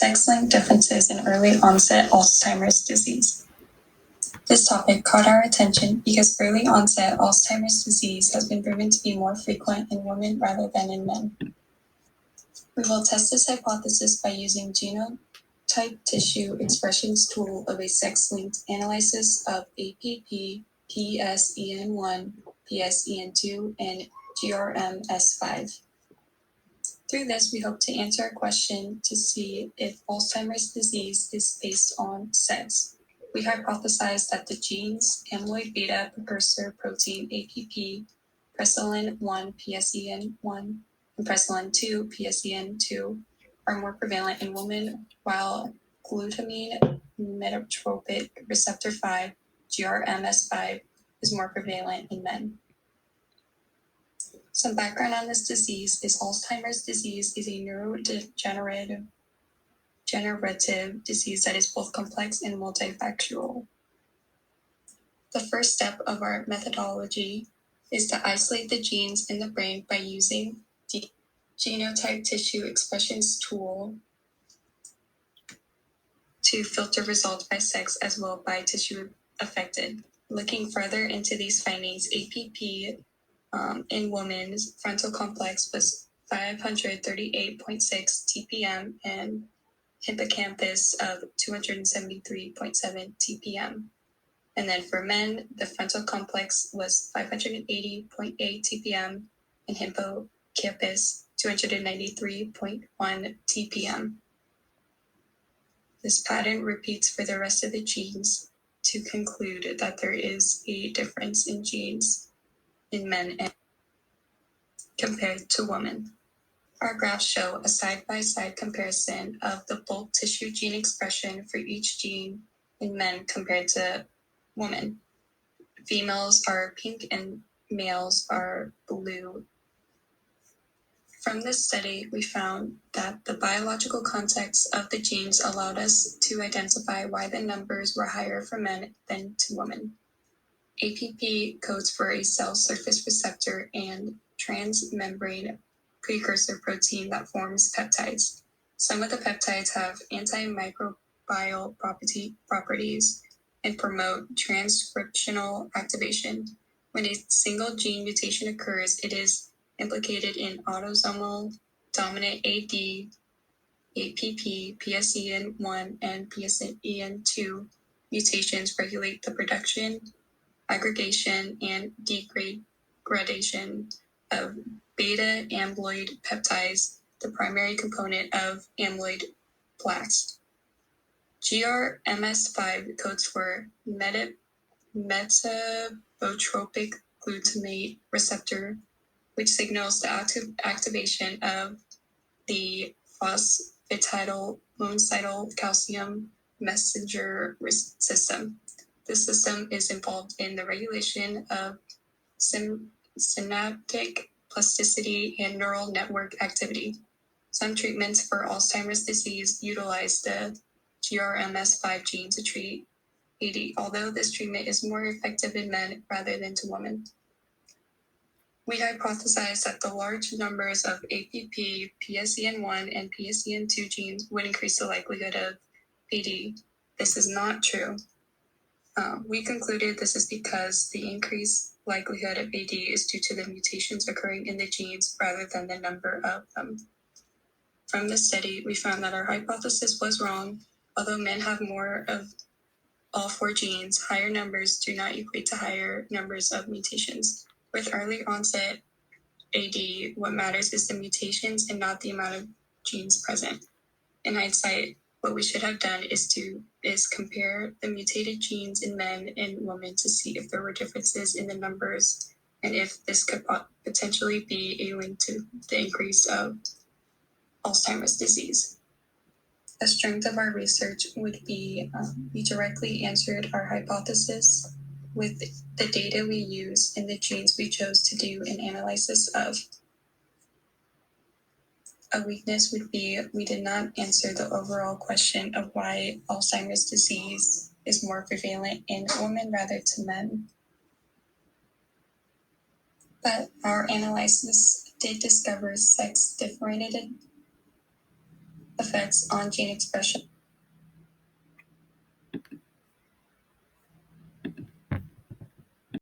sex-linked differences in early onset Alzheimer's disease. This topic caught our attention because early onset Alzheimer's disease has been proven to be more frequent in women rather than in men. We will test this hypothesis by using genotype tissue expressions tool of a sex-linked analysis of APP, PSEN1, PSEN2, and GRMS5. Through this, we hope to answer a question to see if Alzheimer's disease is based on sex. We hypothesize that the genes amyloid beta precursor protein APP, preselin-1 PSEN1, and preselin-2 PSEN2 are more prevalent in women, while glutamine metatropic receptor 5, GRMS5, is more prevalent in men. Some background on this disease is Alzheimer's disease is a neurodegenerative disease that is both complex and multifactorial. The first step of our methodology is to isolate the genes in the brain by using the genotype tissue expressions tool to filter results by sex as well by tissue affected. Looking further into these findings, APP in women's frontal complex was 538.6 TPM and hippocampus of 273.7 TPM. And then for men, the frontal complex was 580.8 TPM and hippocampus 293.1 TPM. This pattern repeats for the rest of the genes to conclude that there is a difference in genes in men and compared to women. Our graphs show a side-by-side comparison of the bulk tissue gene expression for each gene in men compared to women. Females are pink and males are blue. From this study, we found that the biological context of the genes allowed us to identify why the numbers were higher for men than to women. APP codes for a cell surface receptor and transmembrane precursor protein that forms peptides. Some of the peptides have antimicrobial properties and promote transcriptional activation. When a single gene mutation occurs, it is implicated in autosomal dominant AD, APP, PSEN1, and PSEN2 mutations regulate the production, aggregation, and degradation of beta amyloid peptides, the primary component of amyloid plaques. GRMS5 codes for metabotropic glutamate receptor, which signals the activation of the phosphatidylmonocytal calcium messenger system. This system is involved in the regulation of synaptic plasticity and neural network activity. Some treatments for Alzheimer's disease utilize the GRMS5 gene to treat AD, although this treatment is more effective in men rather than to women. We hypothesize that the large numbers of APP, PSEN1, and PSEN2 genes would increase the likelihood of AD. This is not true. We concluded this is because the increased likelihood of AD is due to the mutations occurring in the genes rather than the number of them. From this study, we found that our hypothesis was wrong. Although men have more of all four genes, higher numbers do not equate to higher numbers of mutations. With early onset AD, what matters is the mutations and not the amount of genes present. In hindsight, what we should have done is compare the mutated genes in men and women to see if there were differences in the numbers and if this could potentially be a link to the increase of Alzheimer's disease. The strength of our research would be we directly answered our hypothesis with the data we used and the genes we chose to do an analysis of. A weakness would be we did not answer the overall question of why Alzheimer's disease is more prevalent in women rather to men. But our analysis did discover sex differentiated effects on gene expression